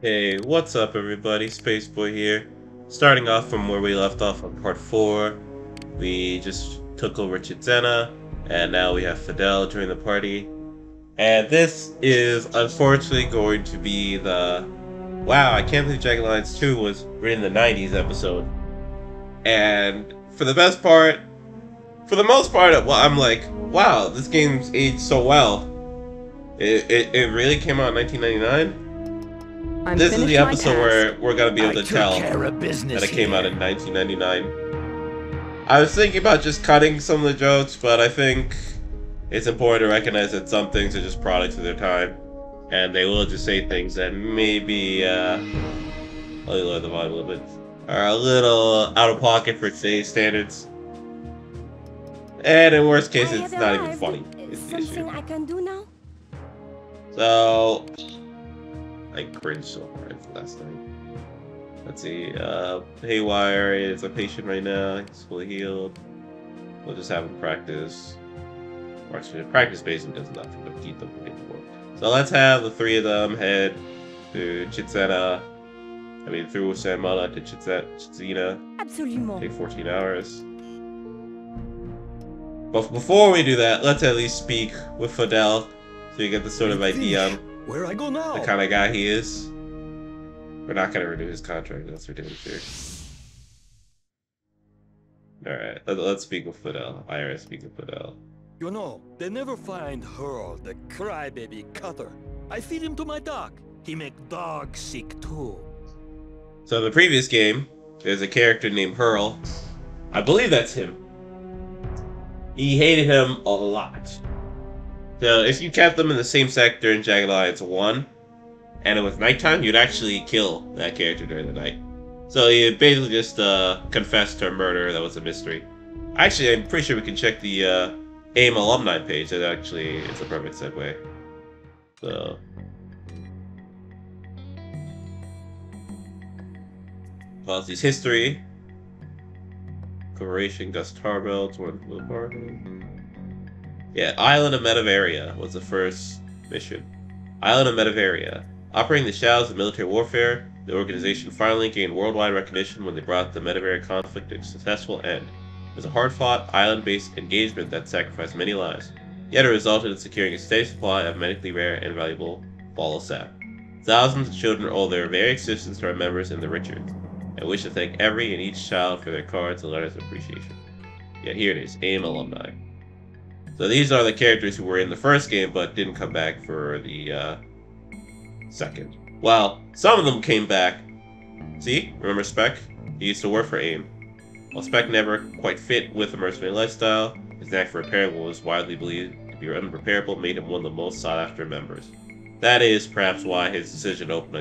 Hey, what's up everybody? Spaceboy here. Starting off from where we left off on part 4, we just took over Chitzena, and now we have Fidel join the party. And this is unfortunately going to be the... Wow, I can't believe Jagged Alliance 2 was written in the 90s episode. And for the best part, for the most part, well, I'm like, wow, this game's aged so well. It really came out in 1999? This is the episode where we're gonna be able to tell that it came out in 1999. I was thinking about just cutting some of the jokes, but I think it's important to recognize that some things are just products of their time, and they will just say things that maybe, let me lower the volume a little bit, are a little out of pocket for today's standards. And in worst case, it's not even funny. Is something I can do now? So, I cringed so hard last night. Let's see, Haywire is a patient right now. He's fully healed. We'll just have him practice. Or actually, practice basically does nothing but keep them from getting more. So let's have the three of them head to Chitzena. I mean, through Sanmala to Chitzena. Absolument. Take 14 hours. But before we do that, let's at least speak with Fidel so you get the sort of idea on where I go now? the kind of guy he is. We're not going to renew his contract, that's ridiculous. Alright, let's speak with Fidel. Iris, speak with Fidel. You know, they never find Hurl, the crybaby cutter. I feed him to my dog. He make dogs sick too. So in the previous game, there's a character named Hurl. I believe that's him. He hated him a lot. So if you kept them in the same sector in Jagged Alliance 1, and it was nighttime, you'd actually kill that character during the night. So he basically just confessed to a murder that was a mystery. Actually, I'm pretty sure we can check the AIM alumni page. That actually is a perfect segue. So... Fozzy's history. Corporation, Gus Tarbell, Blue Martin. Yeah, Island of Metavaria was the first mission. Island of Metavaria. Operating the shadows of military warfare, the organization finally gained worldwide recognition when they brought the Metavaria conflict to a successful end. It was a hard-fought, island-based engagement that sacrificed many lives, yet it resulted in securing a steady supply of medically rare and valuable follow sap. Thousands of children owe their very existence to our members in the Richards, and wish to thank every and each child for their cards and letters of appreciation. Yeah, here it is, AIM alumni. So these are the characters who were in the first game but didn't come back for the second. Well, some of them came back. See? Remember Spec? He used to work for AIM. While Spec never quite fit with the mercenary lifestyle, his knack for repair was widely believed to be unrepairable made him one of the most sought-after members. That is perhaps why his decision to open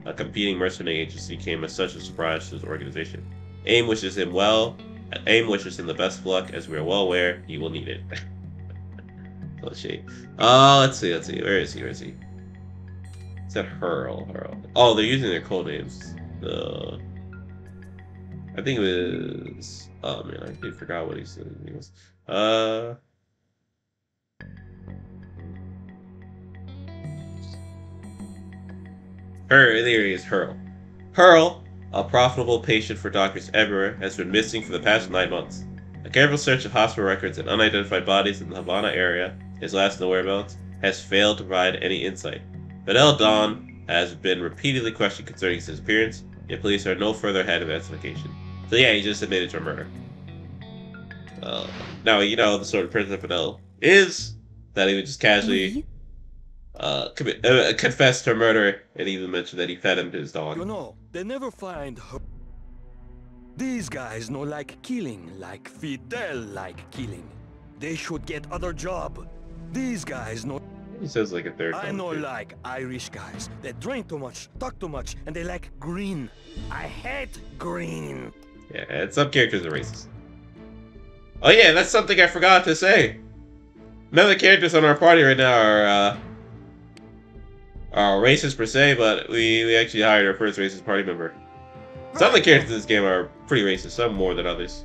a competing mercenary agency came as such a surprise to his organization. AIM wishes him well. AIM wishes him the best of luck, as we are well aware he will need it. Oh shit. Let's see. Where is he? It said Hurl. Oh, they're using their code names. I think it was... Oh man, I forgot what he said. It was... There he is, Hurl. Hurl, a profitable patient for doctors everywhere, has been missing for the past 9 months. A careful search of hospital records and unidentified bodies in the Havana area, his last known whereabouts, has failed to provide any insight. Fidel Don has been repeatedly questioned concerning his disappearance, yet police are no further ahead of investigation. So yeah, he just admitted to a murder. Now, you know the sort of person that Fidel is, that he would just casually confess to a murder, and even mentioned that he fed him to his dog. You know, they never find her. These guys know like killing, like Fidel like killing. They should get other job. These guys know. He says like a third. I know like Irish guys. They drink too much, talk too much, and they like green. I hate green. Yeah, and some characters are racist. Oh yeah, that's something I forgot to say. None of the characters on our party right now are racist per se, but we actually hired our first racist party member. Some of the characters in this game are pretty racist, some more than others.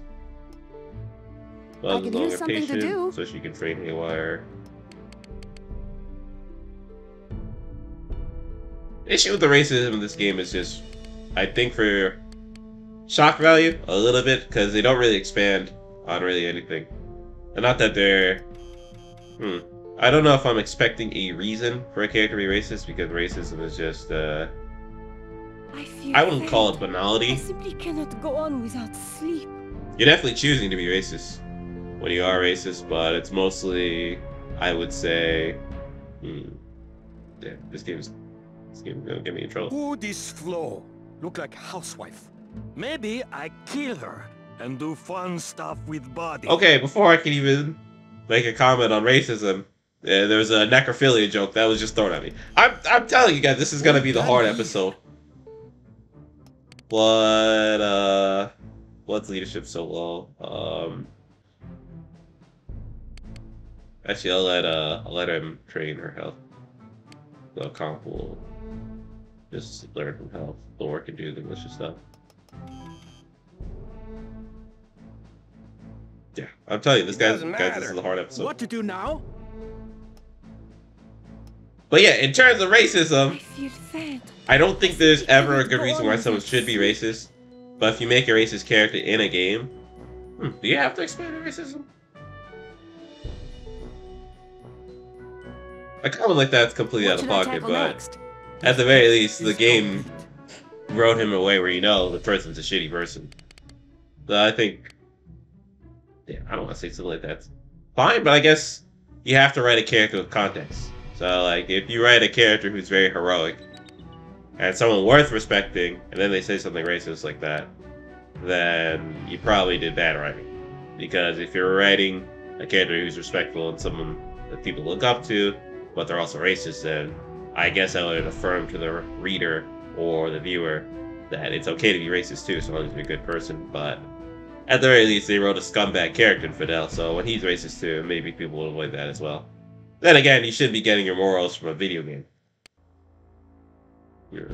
Buzz is no longer patient, so she can train Haywire. The issue with the racism in this game is just, I think for shock value, a little bit, because they don't really expand on really anything. And not that they're... I don't know if I'm expecting a reason for a character to be racist, because racism is just, I wouldn't call it banality. I simply cannot go on without sleep. You're definitely choosing to be racist when you are racist, but it's mostly, I would say, this game's gonna get me in trouble. Who this Flo? Look like housewife. Maybe I kill her and do fun stuff with body. Okay, before I can even make a comment on racism, there was a necrophilia joke that was just thrown at me. I'm telling you guys, this is gonna be the hard episode. What's leadership so low? Actually, I'll let him train her health. The comp will just learn from health. Thor can do the malicious stuff. Yeah, I'm telling you, this guys, this is a hard episode. What to do now? But yeah, in terms of racism, I feel sad. I don't think there's ever a good reason why someone should be racist. But if you make a racist character in a game, do you have to explain the racism? A comment like that's completely out of pocket, but at the very least, the game wrote him away where you know the person's a shitty person. So I think, yeah, I don't want to say something like that. Fine, but I guess you have to write a character with context. So, like, if you write a character who's very heroic, and someone worth respecting, and then they say something racist like that, then you probably did bad writing. Because if you're writing a character who's respectful and someone that people look up to, but they're also racist, then I guess I would affirm to the reader or the viewer that it's okay to be racist too, so long as you're a good person. But at the very least, they wrote a scumbag character in Fidel, so when he's racist too, maybe people will avoid that as well. Then again, you shouldn't be getting your morals from a video game.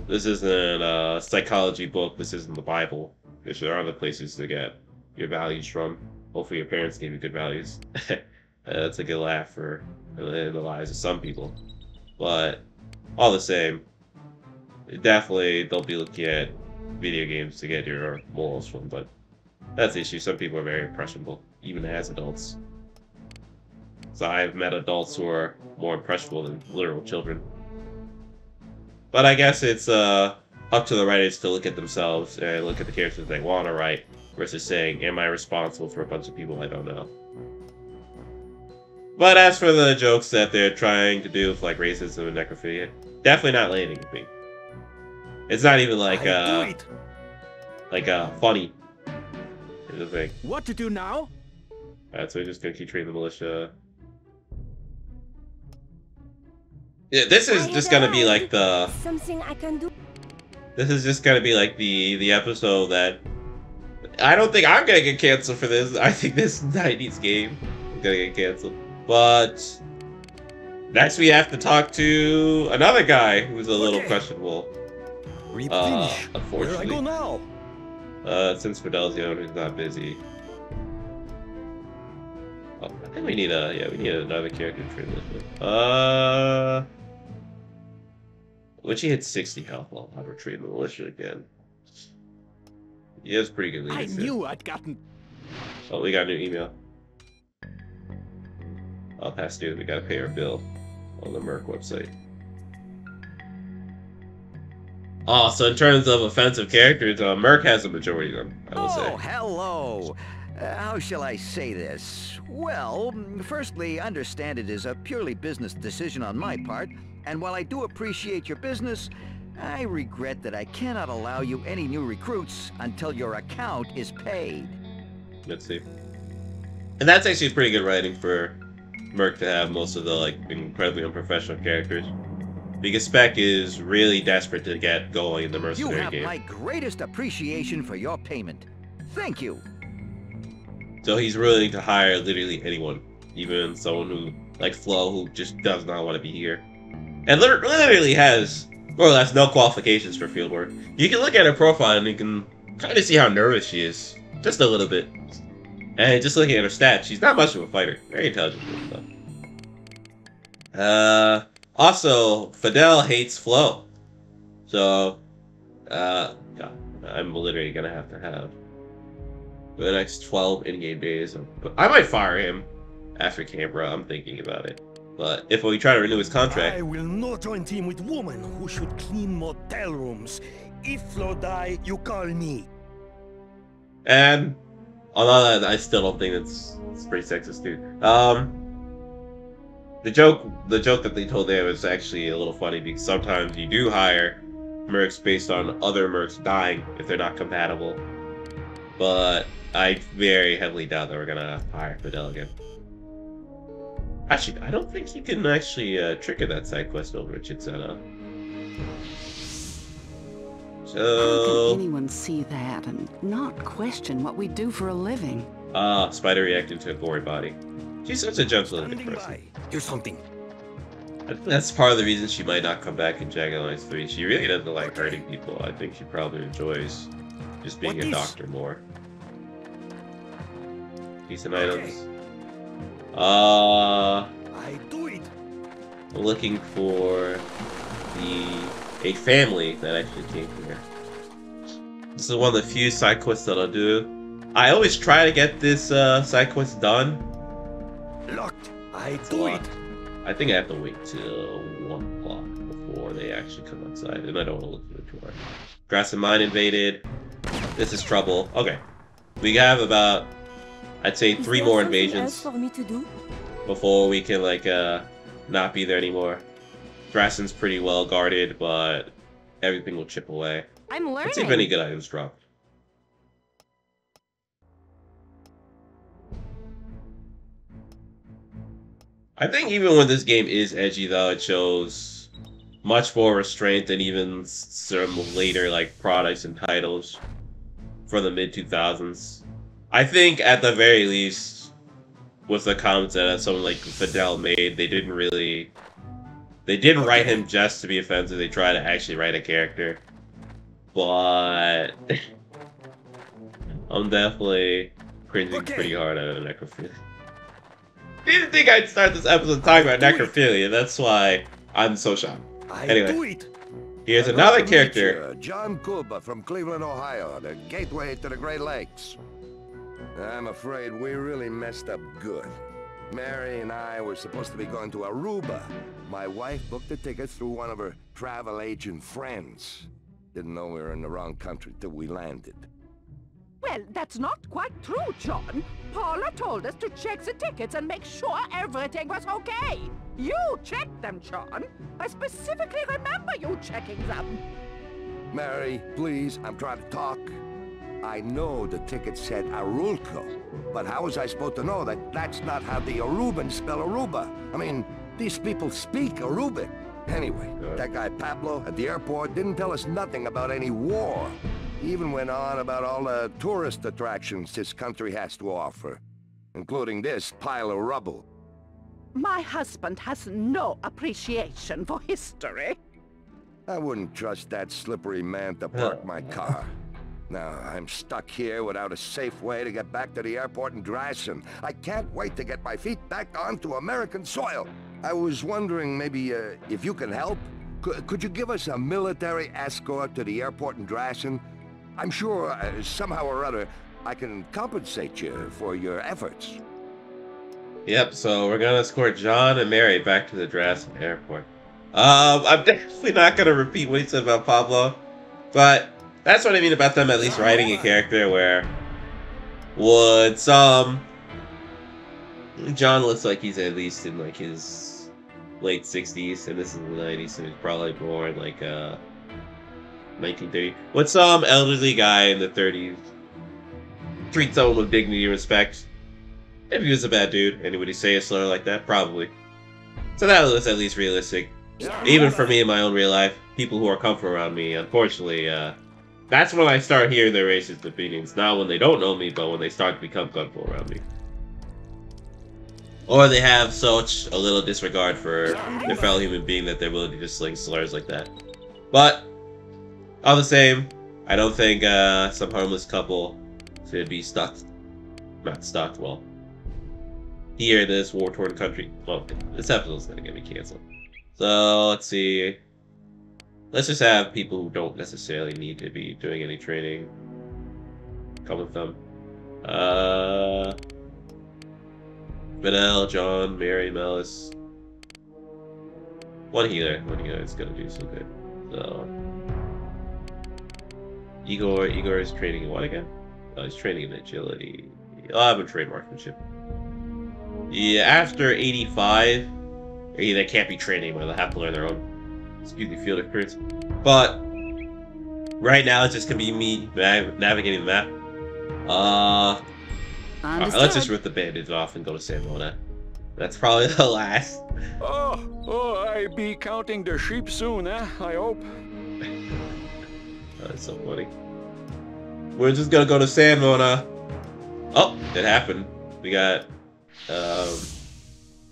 This isn't a psychology book, this isn't the Bible. There are other places to get your values from. Hopefully your parents gave you good values. That's a good laugh for in the lives of some people. But all the same, definitely don't be looking at video games to get your morals from. But that's the issue. Some people are very impressionable, even as adults. So I've met adults who are more impressionable than literal children. But I guess it's up to the writers to look at themselves and look at the characters they want to write versus saying, am I responsible for a bunch of people I don't know? But as for the jokes that they're trying to do with like racism and necrophilia, definitely not landing with me. It's not even like funny. Here's the thing. What to do now? Alright, so we're just gonna keep treating the militia. Yeah, this is just gonna be like the something I can do. This is just gonna be like the episode that I don't think I'm gonna get canceled for this. I think this 90s game is gonna get canceled. But next we have to talk to another guy who's a little questionable. Unfortunately. Where I go now? Since Fidel's the owner, he's not busy. Oh, I think we need we need another character to train this with. When she hits 60 health, I'll have her train the militia again. He has pretty good leadership. I knew I'd gotten. Oh, we got a new email. Oh, past due. We gotta pay our bill on the Merc website. Oh, so in terms of offensive characters, Merc has a majority of them, I will say. Oh, hello. How shall I say this? Well, firstly, understand it is a purely business decision on my part, and while I do appreciate your business, I regret that I cannot allow you any new recruits until your account is paid. Let's see. And that's actually pretty good writing for Merc to have most of the like incredibly unprofessional characters. Because Spec is really desperate to get going in the mercenary You have game. my greatest appreciation for your payment. Thank you. So he's willing to hire literally anyone, even someone who, like Flo, who just does not want to be here. And literally has more or less no qualifications for field work. You can look at her profile and you can kind of see how nervous she is. Just a little bit. And just looking at her stats, she's not much of a fighter. Very intelligent and stuff. Also, Fidel hates Flo. So, God, I'm literally gonna have to have for the next 12 in-game days. But I might fire him after camera. I'm thinking about it. But if we try to renew his contract, I will not join team with woman who should clean motel rooms. If Flo die, you call me. and although I still don't think it's pretty sexist, dude. The joke that they told there was actually a little funny because sometimes you do hire mercs based on other mercs dying if they're not compatible. But I very heavily doubt that we're gonna hire Fidel again. Actually, I don't think you can actually trigger that side quest over at Chitsana. How So, can anyone see that and not question what we do for a living? Spider reacted to a gory body. She's such a gentle little Standing person. by. Here's something. I think that's part of the reason she might not come back in Jagged Alliance 3. She really doesn't like hurting people. I think she probably enjoys just being What a is? doctor more. Decent Okay. items. I do it. Looking for a family that actually came here. This is one of the few side quests that I'll do. I always try to get this side quest done. Locked. I It's a do lot. it. I think I have to wait till 1 o'clock before they actually come outside, and I don't want to look for it too hard. Grass and mine invaded. This is trouble. Okay. We have about, I'd say, Is 3 there more something invasions else for me to do? before we can, like, not be there anymore. Grassen's pretty well guarded, but everything will chip away. I'm learning. Let's see if any good items drop. I think even when this game is edgy, though, it shows much more restraint than even some later like products and titles from the mid-2000s. I think at the very least, with the comments that someone like Fidel made, they didn't write him just to be offensive. They tried to actually write a character, but I'm definitely cringing pretty hard at a necrophilia. Didn't think I'd start this episode talking about necrophilia. That's why I'm so shocked. I Anyway. do it. Here's another character. John Cuba from Cleveland, Ohio, the gateway to the Great Lakes. I'm afraid we really messed up good. Mary and I were supposed to be going to Aruba. My wife booked a ticket through one of her travel agent friends. Didn't know we were in the wrong country till we landed. Well, that's not quite true, John. Paula told us to check the tickets and make sure everything was okay. You checked them, John. I specifically remember you checking them. Mary, please, I'm trying to talk. I know the ticket said Arulco, but how was I supposed to know that that's not how the Arubans spell Aruba? I mean, these people speak Arubic. Anyway, that guy Pablo at the airport didn't tell us nothing about any war. He even went on about all the tourist attractions this country has to offer, including this pile of rubble. My husband has no appreciation for history. I wouldn't trust that slippery man to park my car. Now, I'm stuck here without a safe way to get back to the airport in Drassen. I can't wait to get my feet back onto American soil. I was wondering maybe if you can help? Could you give us a military escort to the airport in Drassen? I'm sure somehow or other I can compensate you for your efforts. Yep, so we're gonna escort John and Mary back to the Drassen airport. I'm definitely not gonna repeat what he said about Pablo, but that's what I mean about them at least writing a character where would some John looks like he's at least in like his late 60s, and this is the 90s, so he's probably born like 1930. Would some elderly guy in the 30s treat someone with dignity and respect? If he was a bad dude, and would he say a slur like that? Probably. So that was at least realistic. Even for me in my own real life, people who are comfortable around me, unfortunately, that's when I start hearing their racist opinions. Not when they don't know me, but when they start to become comfortable around me. Or they have such a little disregard for their fellow human being that they're willing to just sling slurs like that. But, all the same, I don't think some harmless couple should be stuck. Not stuck, well, here in this war-torn country. Well, this episode's gonna get me canceled. So, let's see. Let's just have people who don't necessarily need to be doing any training come with them. Vanel, John, Mary, Melis. One healer is gonna do so good. So Igor is training in what again? Oh, he's training in agility. I'll have him train marksmanship. Yeah, after 85, they can't be training, but they'll have to learn their own field experience. But right now it's just gonna be me navigating the map. Alright, let's just rip the bandage off and go to San Mona. That's probably the last. Oh, I be counting the sheep soon, eh? I hope. That's so funny. We're just gonna go to San Mona. Oh, it happened. We got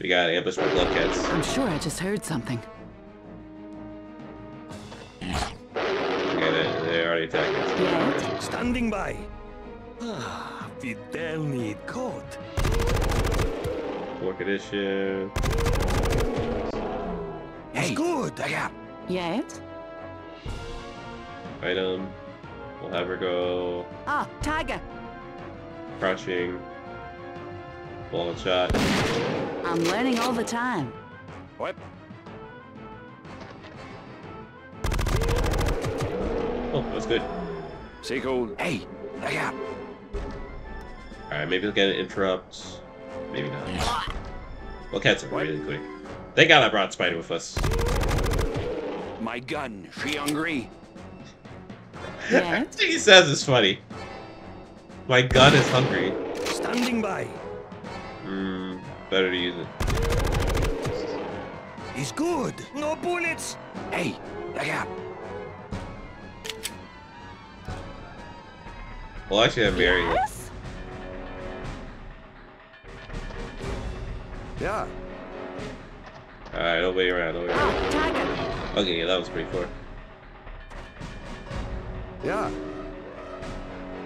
ambushed by blood cats. I'm sure I just heard something. Okay, they already attacked us. Yeah. Standing by. Ah, Fidel need coat. Work edition. Hey, good. I got. Yet? Item. We'll have her go Ah, tiger. crouching. Ball and shot. I'm learning all the time. What? Oh, that's good. Say cold. Hey, I got. Alright, maybe we'll get an interrupt. Maybe not. Well, cats are really quick. Thank God I brought Spider with us. My gun. She hungry. Yeah. Everything he says is funny. My gun is hungry. Standing by. Better to use it. He's good. No bullets. Hey, I got. Well, actually, I'm Mary. Yes? Yeah. Alright, don't wait around. Ah, tiger. Okay, yeah, that was pretty far. Yeah.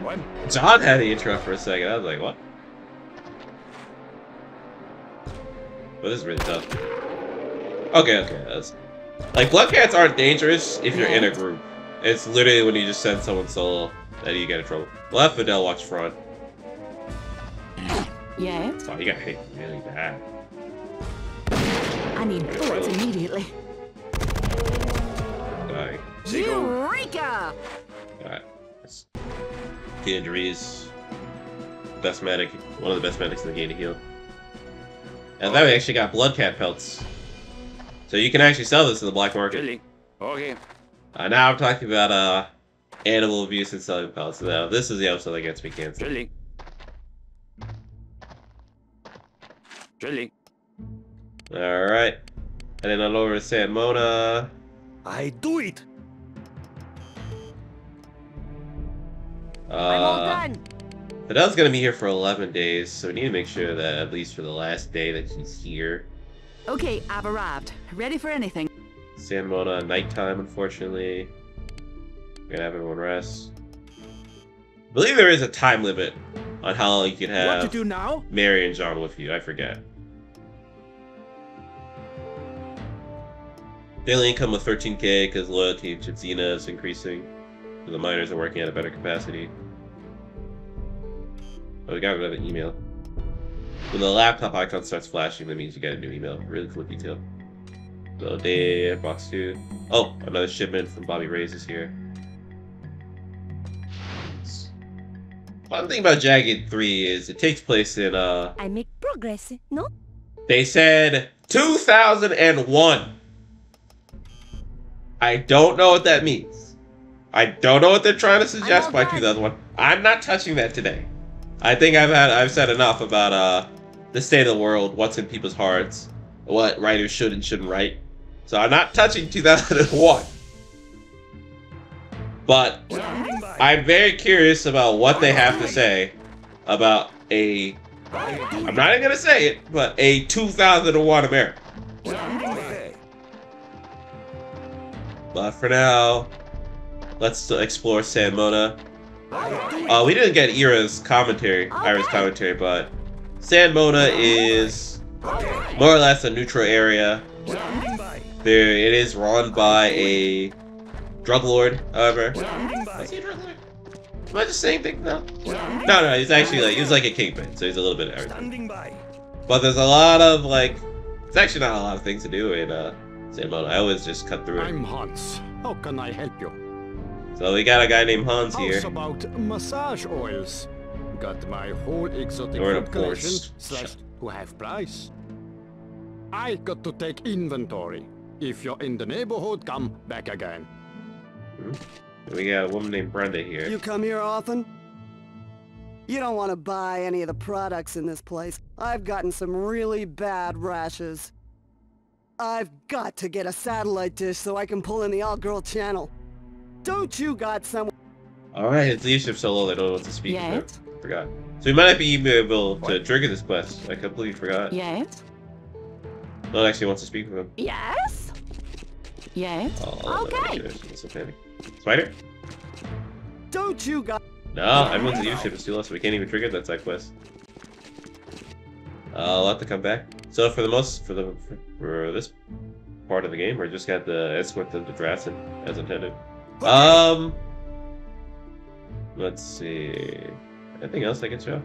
What? John had the interrupt for a second. I was like, what? But this is really tough. Okay. That's like blood cats aren't dangerous if you're in a group. It's literally when you just send someone solo that you get in trouble. We'll have Fidel watch front. Yet? Oh, you got hit really bad. I need bullets immediately. Dying. Eureka! Alright. The injuries. Best medic. One of the best medics in the game to heal. And then we actually got blood cat pelts. So you can actually sell this in the black market. Really? Okay. Now I'm talking about animal abuse and selling pelts. Now this is the episode that gets me canceled. Really? Really? Alright. And then on over to San Mona. I do it. I'm all done. Fidel's gonna be here for 11 days, so we need to make sure that at least for the last day that he's here. Okay, I've arrived. Ready for anything. San Mona, nighttime, unfortunately. We're gonna have everyone rest. I believe there is a time limit on how long you can have What to do now? Mary and John with you. I forget. Daily income of 13k because loyalty to Xena is increasing. The miners are working at a better capacity. Oh, we got another email. When the laptop icon starts flashing, that means you get a new email. Really cool detail. So day box 2. Oh, another shipment from Bobby Reyes is here. One thing about Jagged 3 is it takes place in I make progress, no? they said 2001. I don't know what that means. I don't know what they're trying to suggest by 2001. I'm not touching that today. I think I've said enough about the state of the world, what's in people's hearts, what writers should and shouldn't write. So I'm not touching 2001. But I'm very curious about what they have to say about a, I'm not even gonna say it, but a 2001 America. But for now, let's explore San Mona. We didn't get Ira's commentary, but San Mona is more or less a neutral area. It is run by a drug lord, however. Standing by. Is he a drug lord? Am I just saying things now? No, he's actually like, he's like a kingpin, so he's a little bit of everything. Standing by. But there's a lot of like, it's actually not a lot of things to do in San Mono. I always just cut through it. I'm Hans. How can I help you? So we got a guy named Hans here. How's about massage oils? Got my whole exotic Or a food collection Porsche. slashed to half price. I got to take inventory. If you're in the neighborhood, come back again. We got a woman named Brenda here. You come here often? You don't want to buy any of the products in this place. I've gotten some really bad rashes. I've got to get a satellite dish so I can pull in the all-girl channel. Don't you got some... Alright, his leadership's so low they don't know what to speak Yes. about. Forgot. So we might not be able to trigger this quest. I completely forgot. Yes. No one actually wants to speak with him. Yes? Yes. Oh, Okay. What's up, Andy? Spider? Don't you got... No, everyone's leadership is too low, so we can't even trigger that side quest. I'll have to come back. So for this part of the game, we're just got to escort them to Drassen as intended. Let's see. Anything else I can show?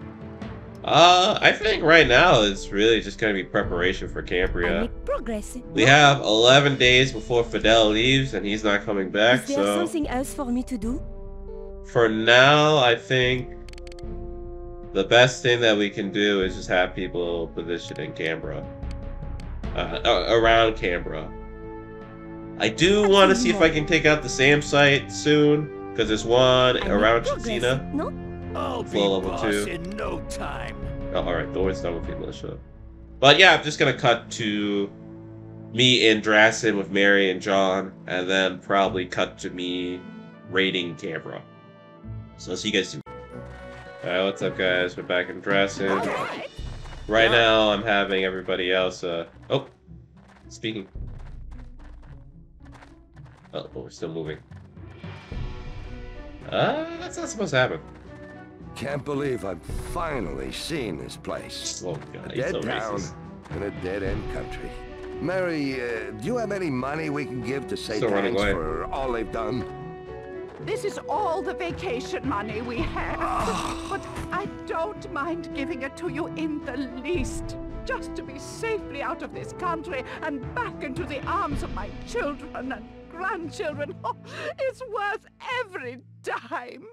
I think right now it's really just gonna be preparation for I Cambria. make progress. We have 11 days before Fidel leaves, and he's not coming back. Is there So something else for me to do? for now, I think the best thing that we can do is just have people positioned in Canberra, around Canberra. I do want to see if I can take out the SAM site soon, because there's one I make around progress, Chizina. No? I'll be Flow level boss 2. in no time. Oh, alright, the war's done with the militia. But yeah, I'm just gonna cut to me in Drassen with Mary and John, and then probably cut to me raiding Canberra. So I'll see you guys soon. Alright, what's up guys? We're back in Drassen. Alright. Right now, I'm having everybody else, oh, speaking. Oh, but we're still moving. That's not supposed to happen. Can't believe I'm finally seeing this place. Oh god, A he's dead so town racist. in a dead-end country. Mary, do you have any money we can give to say Still running thanks away. for all they've done? This is all the vacation money we have. But I don't mind giving it to you in the least. Just to be safely out of this country and back into the arms of my children and grandchildren. Oh, it's worth every dime.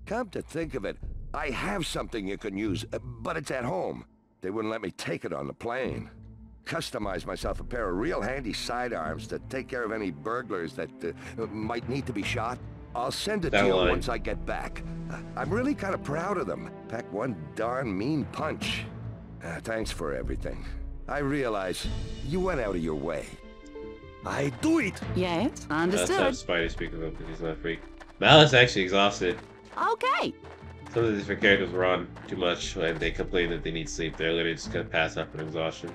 Come to think of it, I have something you can use, but it's at home. They wouldn't let me take it on the plane. Customize myself a pair of real handy sidearms to take care of any burglars that might need to be shot. I'll send it to you once I get back. I'm really kind of proud of them. Packed one darn mean punch. Thanks for everything. I realize you went out of your way. I do it. Yes. That's Understood. how Spidey speak of him because he's not a freak. Malice actually exhausted. Okay. Some of these characters run too much when they complain that they need sleep. They're literally just gonna pass out from exhaustion.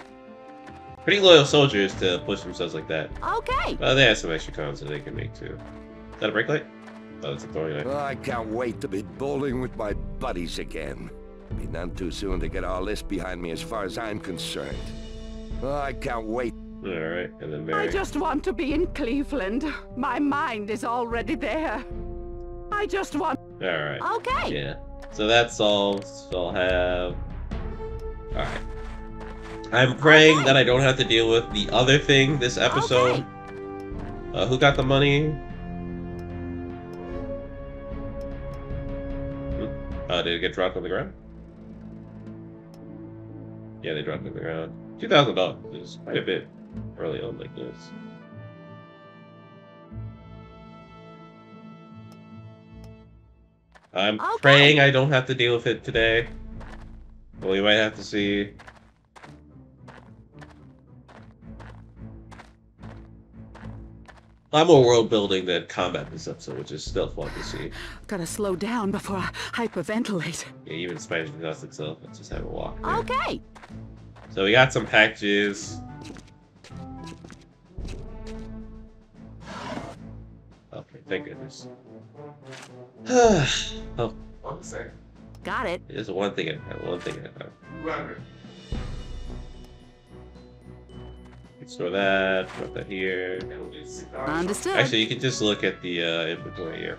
Pretty loyal soldiers to push themselves like that. Okay. Well, they have some extra cons that they can make too. Is that a brake light? Oh, it's a throwing light. I can't wait to be bowling with my buddies again. Be none too soon to get all this behind me as far as I'm concerned. I can't wait. Alright, and then I Mary. just want to be in Cleveland. My mind is already there. I just want... Alright. Okay. Yeah. So that's all. So I'll have. Alright. I'm praying that I don't have to deal with the other thing this episode. Okay. Who got the money? Did it get dropped on the ground? Yeah, they dropped it on the ground. $2,000 is quite a bit early on like this. I'm praying I don't have to deal with it today. Well, we might have to see. I'm more world building than combat this episode, which is still fun to see. Gotta slow down before I hyperventilate. Yeah, even Spider's exhausted itself. Let's just have a walk. There. Okay. So we got some packages. Okay, thank goodness. Oh, 1 second. Got it. There's one thing at a time. One thing at a time. Store that. Put that here. Understood. Actually, you can just look at the inventory here.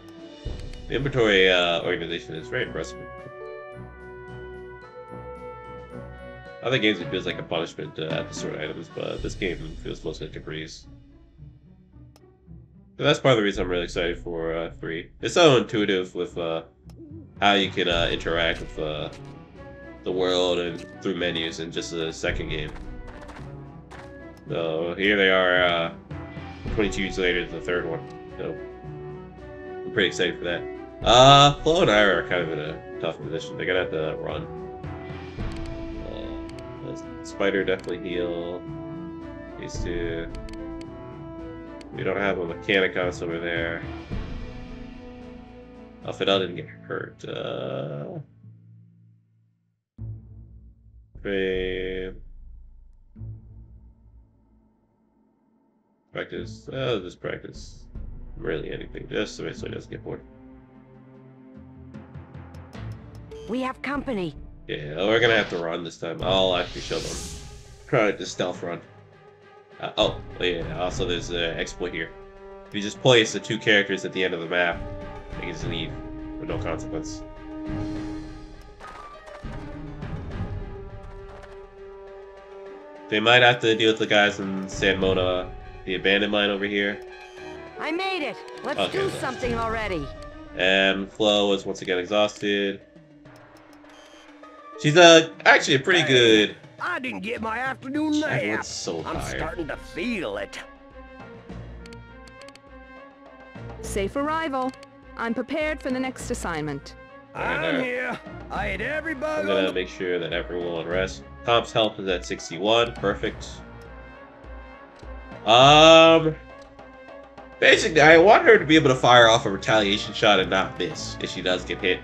The inventory organization is very impressive. Other games it feels like a punishment to have to sort items, but this game feels mostly like a breeze. So that's part of the reason I'm really excited for 3. It's so intuitive with how you can interact with the world and through menus in just the second game. So here they are, 22 years later, the third one. So I'm pretty excited for that. Flo and Ira are kind of in a tough position. They're gonna have to run. Spider definitely heal. These two. We don't have a Mechanicos over there. Oh, Fidel didn't get hurt. Practice. Oh, just practice. Really anything. Just so he doesn't get bored. We have company. Yeah, we're gonna have to run this time. I'll actually show them. Try to stealth run. Oh, yeah. Also, there's an exploit here. If you just place the 2 characters at the end of the map, they can just leave with no consequence. They might have to deal with the guys in San Mona, the abandoned mine over here. I made it. Let's Okay, do then. something already. And Flo is once again exhausted. She's actually a pretty good. I didn't get my afternoon nap. Everyone's so I'm tired. starting to feel it. Safe arrival. I'm prepared for the next assignment. I'm here. I ate every bug I'm gonna make sure that everyone rests. Comp's health is at 61. Perfect. Basically, I want her to be able to fire off a retaliation shot and not miss if she does get hit.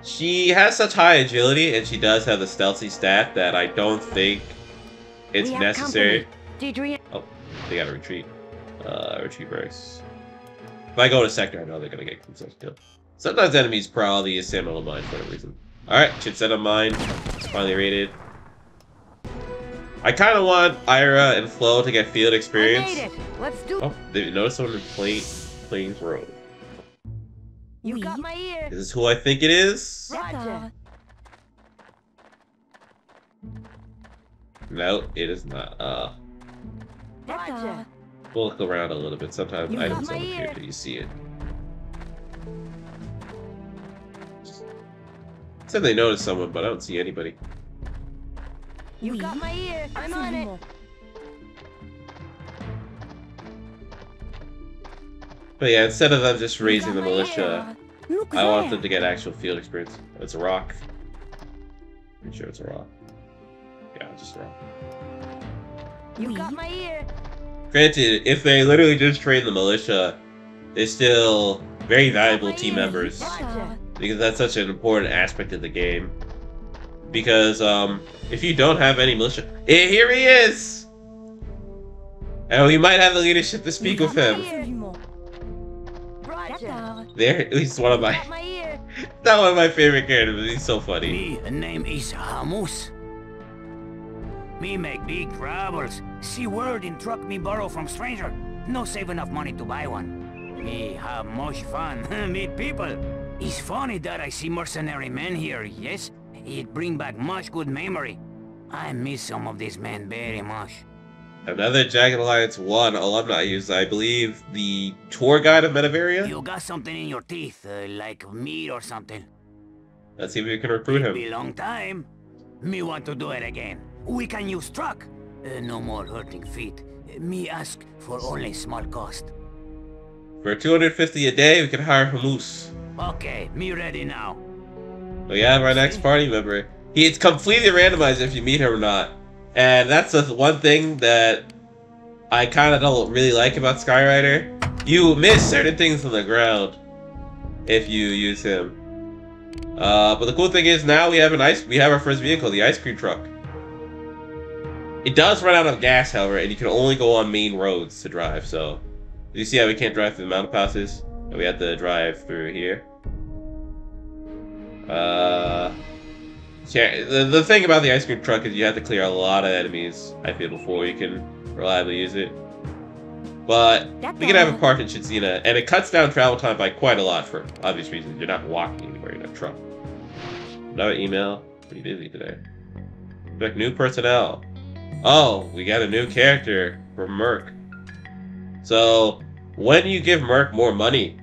She has such high agility, and she does have the stealthy stat that I don't think it's necessary. Oh, they gotta retreat. Retreat burst. If I go to sector, I know they're gonna get themselves killed. Sometimes enemies prowl the Samuel mine for a reason. Alright, chip set of mine. Finally raided. I kind of want Ira and Flo to get field experience. I made it. Let's do. Oh, did you notice someone in Plains Road? You got my ear. Is this who I think it is? Roger. No, it is not. Roger. We'll look around a little bit. Sometimes You items got my don't appear ear. till you see it. Said they noticed someone, but I don't see anybody. You got my ear. I'm on it. But yeah, instead of them just raising the got my militia, Look I want there. them to get actual field experience. It's a rock. Pretty sure it's a rock. Yeah, it's just a rock. You got my ear. Granted, if they literally just train the militia, they're still very valuable team members. Roger. Because that's such an important aspect of the game. Because, if you don't have any militia... Here he is! And we might have the leadership to speak with him. Roger. There, he's one of my... Got my ear. Not one of my favorite characters, but he's so funny. Me name is Hamus. Me make big troubles. See word in truck me borrow from stranger. No save enough money to buy one. Me have much fun. Meet people. It's funny that I see mercenary men here, yes? It bring back much good memory. I miss some of these men very much. Another Jagged Alliance 1 alumni used, I believe, the tour guide of Metavaria? You got something in your teeth, like meat or something. Let's see if we can recruit him. Be long time. Me want to do it again. We can use truck. No more hurting feet. Me ask for only small cost. For 250 a day, we can hire Hamus. Okay, me ready now. We have our next party member. It's completely randomized if you meet him or not. And that's the one thing that I kind of don't really like about Skyrider. You miss certain things on the ground if you use him. But the cool thing is now we have our first vehicle, the ice cream truck. It does run out of gas, however, and you can only go on main roads to drive. So you see how we can't drive through the mountain passes, and we have to drive through here. Yeah, the thing about the ice cream truck is you have to clear a lot of enemies, I feel, before you can reliably use it. But we can have a park in Chitzina, and it cuts down travel time by quite a lot for obvious reasons. You're not walking anywhere in a truck. Another email. Pretty busy today. Like new personnel. Oh, we got a new character for Merc. So when you give Merc more money,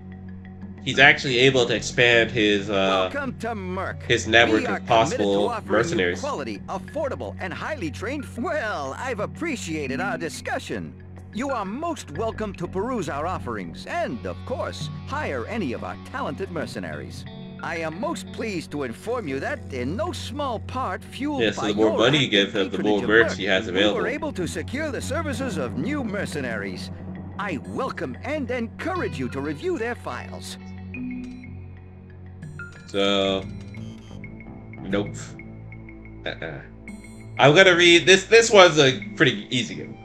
he's actually able to expand his Welcome to Merc. His network We are of possible committed to offering mercenaries. you quality, affordable, and highly trained. Well, I've appreciated our discussion. You are most welcome to peruse our offerings and, of course, hire any of our talented mercenaries. I am most pleased to inform you that, in no small part, fueled Yeah, so by the more your money you active give him, the patronage more of merch Merc, he has we available. were able to secure the services of new mercenaries. I welcome and encourage you to review their files. So, nope. I'm gonna read this. This one's a pretty easy one.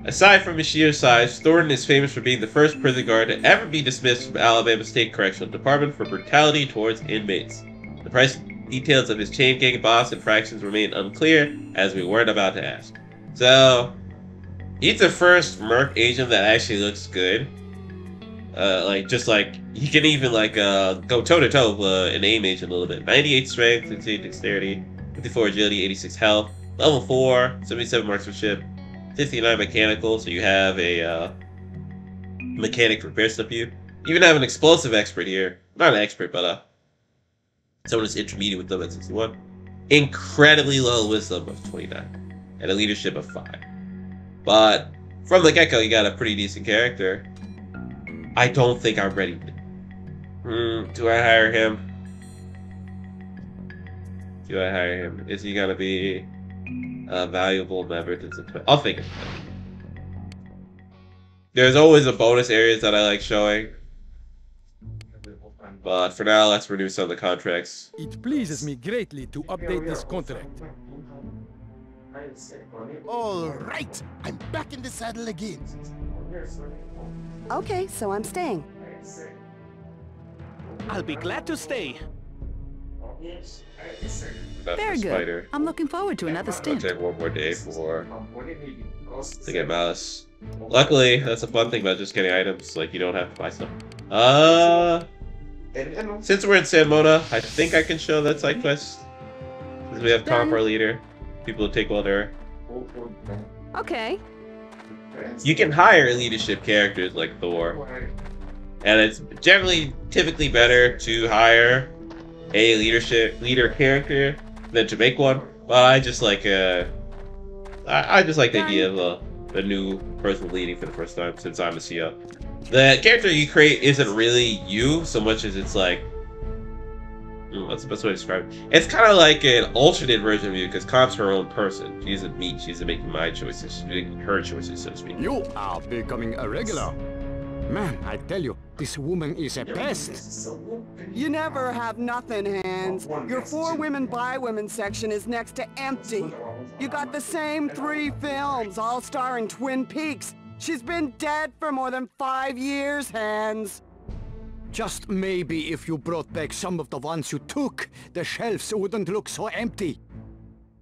Aside from his sheer size, Thornton is famous for being the first prison guard to ever be dismissed from Alabama State Correctional Department for brutality towards inmates. The precise details of his chain gang boss infractions remain unclear, as we weren't about to ask. So, he's the first Merc agent that actually looks good. He can even go toe-to-toe with an AIM agent a little bit. 98 strength, 68 dexterity, 54 agility, 86 health, level 4, 77 marksmanship, 59 mechanical, so you have a mechanic repair stuff you. You even have an explosive expert here. Not an expert, but someone who's intermediate with them at 61. Incredibly low wisdom of 29. And a leadership of 5. But from the get-go, you got a pretty decent character. I don't think I'm ready. Do I hire him? Do I hire him? Is he gonna be a valuable member to the... I'll think of it. There's always a bonus areas that I like showing. But for now, let's renew some of the contracts. It pleases me greatly to update this contract. All right, I'm back in the saddle again. Okay, so I'm staying. I'll be glad to stay. Very good. Spider. I'm looking forward to another I'll stint. take one more day to get Malice. Luckily, that's a fun thing about just getting items. Like, you don't have to buy stuff. Since we're in San Mona, I think I can show that side quest. Because we have Comp, our leader. People who take well there. Okay. You can hire leadership characters like Thor. And it's generally typically better to hire a leader character than to make one. But I just like I just like the idea of a new person leading for the first time since I'm a CO. The character you create isn't really you so much as it's like what's the best way to describe it? It's kind of like an alternate version of you because Comp's her own person. She isn't me. She isn't making my choices. She's making her choices, so to speak. You are becoming a regular. Man, I tell you, this woman is a pest. You never have nothing, Hands. Your For Women by Women section is next to empty. You got the same 3 films, all starring Twin Peaks. She's been dead for more than 5 years, Hands. Just maybe if you brought back some of the ones you took, the shelves wouldn't look so empty.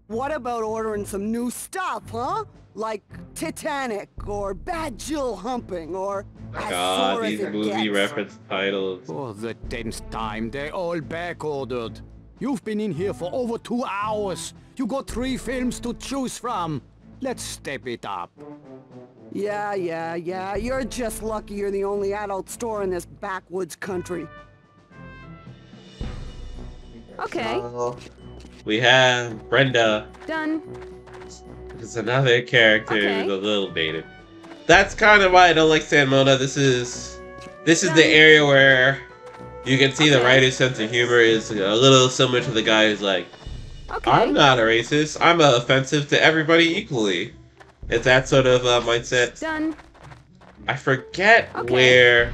What about ordering some new stuff, huh? Like Titanic, or Bad Jill Humping, or God, these movie reference titles. For the 10th time, they all back-ordered. You've been in here for over 2 hours. You got 3 films to choose from. Let's step it up. Yeah. You're just lucky you're the only adult store in this backwoods country. Okay. We have Brenda. Done. It's another character who's a little dated. That's kind of why I don't like San Mona. This is the area where you can see the writer's sense of humor is a little similar to the guy who's like, I'm not a racist. I'm offensive to everybody equally. It's that sort of mindset. Done. I forget where.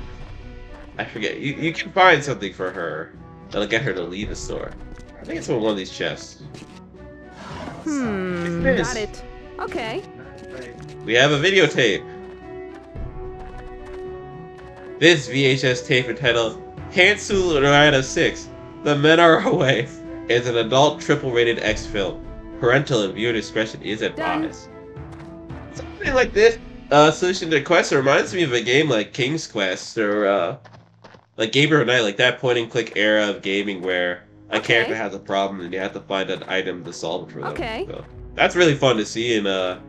I forget. You can find something for her that'll get her to leave the store. I think it's on one of these chests. Got it. Okay. We have a videotape. This VHS tape entitled Cancel Ride of 6. The men are away. is an adult triple-rated X film. Parental and viewer discretion is advised. Something like this solution to quest reminds me of a game like King's Quest or like Gabriel Knight, like that point-and-click era of gaming where a character has a problem and you have to find an item to solve it for them. So, that's really fun to see in a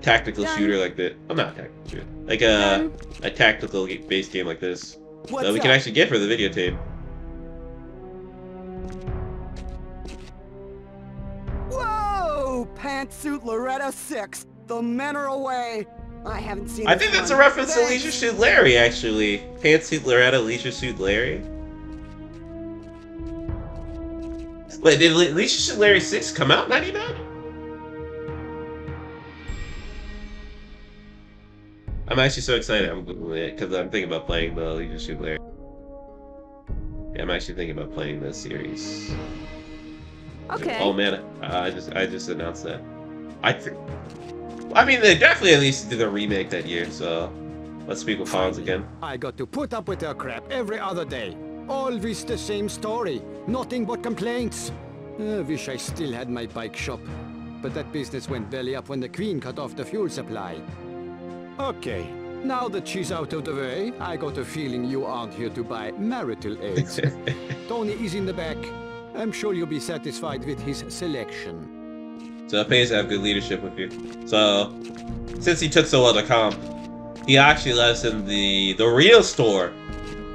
tactical shooter like this. I'm not a tactical shooter. Like a tactical based game like this. That we can actually get for the videotape. Whoa! Pantsuit Loretta 6. The men are away. I haven't seen. I think that's a reference to Leisure Suit Larry, actually. Pantsuit Loretta, Leisure Suit Larry. Wait, did Leisure Suit Larry 6 come out in '99? I'm actually so excited. I'm because I'm thinking about playing the Leisure Suit Larry. Yeah, I'm actually thinking about playing this series. Okay. Oh man, I just announced that. I mean, they definitely at least did a remake that year, so let's speak with Hans again. I got to put up with their crap every other day. Always the same story. Nothing but complaints. I wish I still had my bike shop. But that business went belly up when the Queen cut off the fuel supply. Okay, now that she's out of the way, I got a feeling you aren't here to buy marital aids. Tony is in the back. I'm sure you'll be satisfied with his selection. So it pays to have good leadership with you. So, since he took so well to comp, he actually let us in the real store.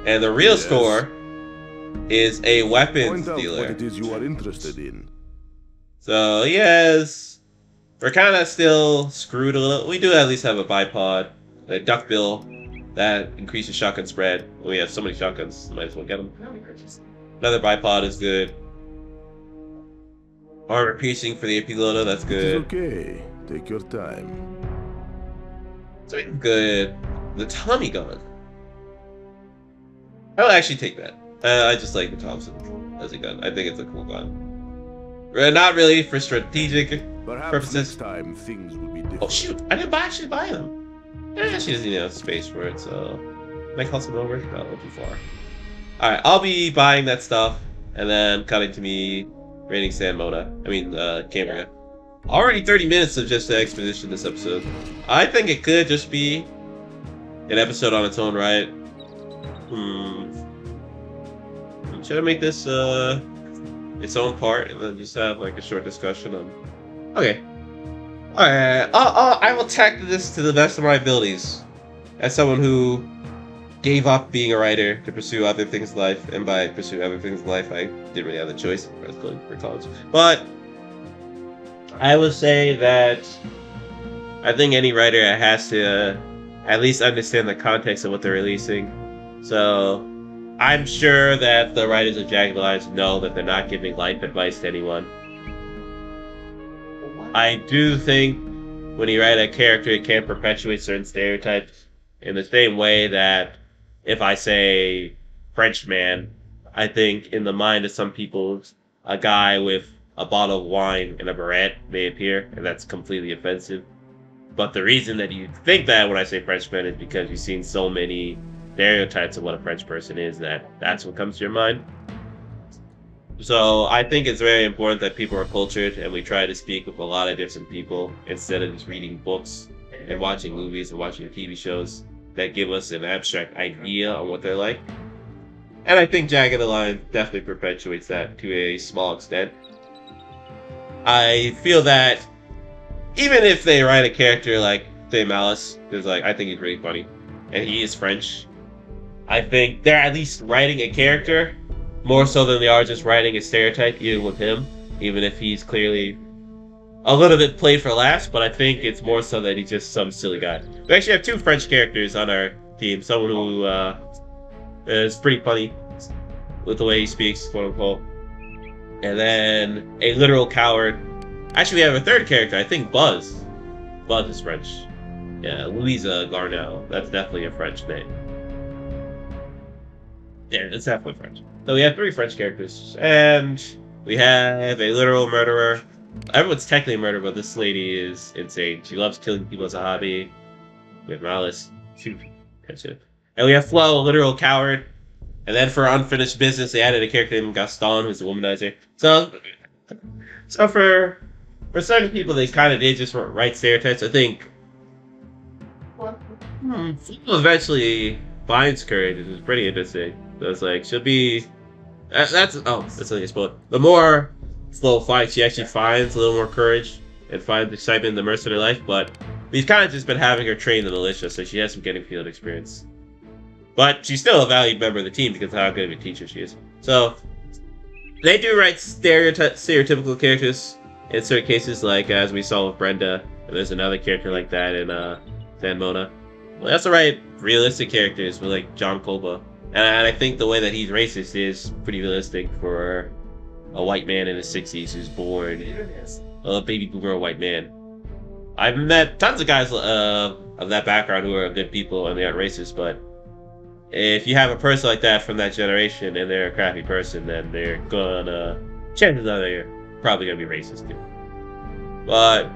And the real store is a weapons dealer. What it is you are interested in. So, yes, we're kind of still screwed a little. We do at least have a bipod, a duckbill that increases shotgun spread. We have so many shotguns, might as well get them. Another bipod is good. Armor piercing for the AP loader, that's good. It's okay. Take your time. So good. The Tommy gun. I will actually take that. I just like the Thompson as a gun. I think it's a cool gun. Not really for strategic purposes. Next time things will be different. Oh shoot! I didn't actually buy them. I actually doesn't have space for it, so can I call some over? No, not too far. All right, I'll be buying that stuff and then cutting to me raiding San Mona. I mean, Cambria. Already 30 minutes of just the exposition this episode. I think it could just be an episode on its own right. Should I make this its own part and then just have like a short discussion on? Okay. Alright, I will tackle this to the best of my abilities. As someone who gave up being a writer to pursue other things in life, and by pursue other things in life, I didn't really have a choice. I was going for college. But I would say that I think any writer has to at least understand the context of what they're releasing. So I'm sure that the writers of Jagged Alliance know that they're not giving life advice to anyone. I do think when you write a character, it can perpetuate certain stereotypes in the same way that if I say Frenchman, I think in the mind of some people, a guy with a bottle of wine and a beret may appear, and that's completely offensive. But the reason that you think that when I say Frenchman is because you've seen so many stereotypes of what a French person is that's what comes to your mind. So I think it's very important that people are cultured and we try to speak with a lot of different people instead of just reading books and watching movies and watching TV shows that give us an abstract idea on what they're like. And I think Jagged Alliance definitely perpetuates that to a small extent. I feel that even if they write a character like, say, Malice, because like, I think he's really funny, and he is French, I think they're at least writing a character more so than they are just writing a stereotype, even with him, even if he's clearly a little bit played for laughs, but I think it's more so that he's just some silly guy. We actually have two French characters on our team, someone who is pretty funny with the way he speaks, quote unquote, and then a literal coward. Actually, we have a third character, I think Buzz. Buzz is French. Yeah, Louisa Garnell. That's definitely a French name. Yeah, it's definitely French. So we have three French characters, and we have a literal murderer. Everyone's technically a murderer, but this lady is insane. She loves killing people as a hobby. We have Malice. And we have Flo, a literal coward. And then for unfinished business, they added a character named Gaston, who's a womanizer. So for certain people, they kind of did just write stereotypes. I think eventually finds courage, which is pretty interesting. So it's like she'll be that's something I spoke. The more Flo fights, she actually finds a little more courage and finds excitement in the rest of her life. But we've kind of just been having her train the militia, so she has some getting field experience. But she's still a valued member of the team because of how good of a teacher she is. So they do write stereotypical characters in certain cases, like as we saw with Brenda, and there's another character like that in San Mona. Well, they also write realistic characters with like John Colba, and I think the way that he's racist is pretty realistic for a white man in the 60s who's born a baby boomer white man. I've met tons of guys of that background who are good people and they aren't racist, but if you have a person like that from that generation and they're a crappy person, then they're gonna, chances are they're probably gonna be racist too. But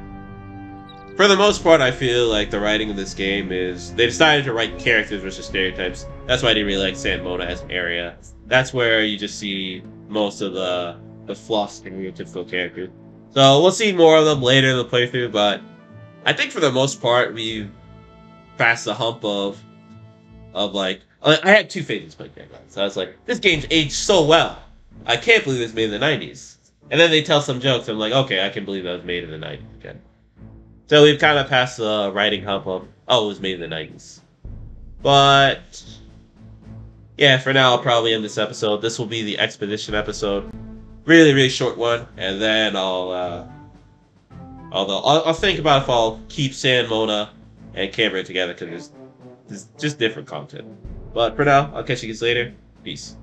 for the most part, I feel like the writing of this game is, they decided to write characters versus stereotypes. That's why I didn't really like San Mona as an area. That's where you just see most of the flaw stereotypical characters. So we'll see more of them later in the playthrough, but I think for the most part, we've passed the hump of like, I had two phases playing Vanguard. So I was like, this game's aged so well. I can't believe it was made in the 90s. And then they tell some jokes, and I'm like, okay, I can believe that was made in the 90s again. So we've kind of passed the writing hump of, oh, it was made in the 90s. But yeah, for now, I'll probably end this episode. This will be the Expedition episode. Really, really short one. And then I'll think about if I'll keep San Mona and Canberra together, because there's just different content. But for now, I'll catch you guys later. Peace.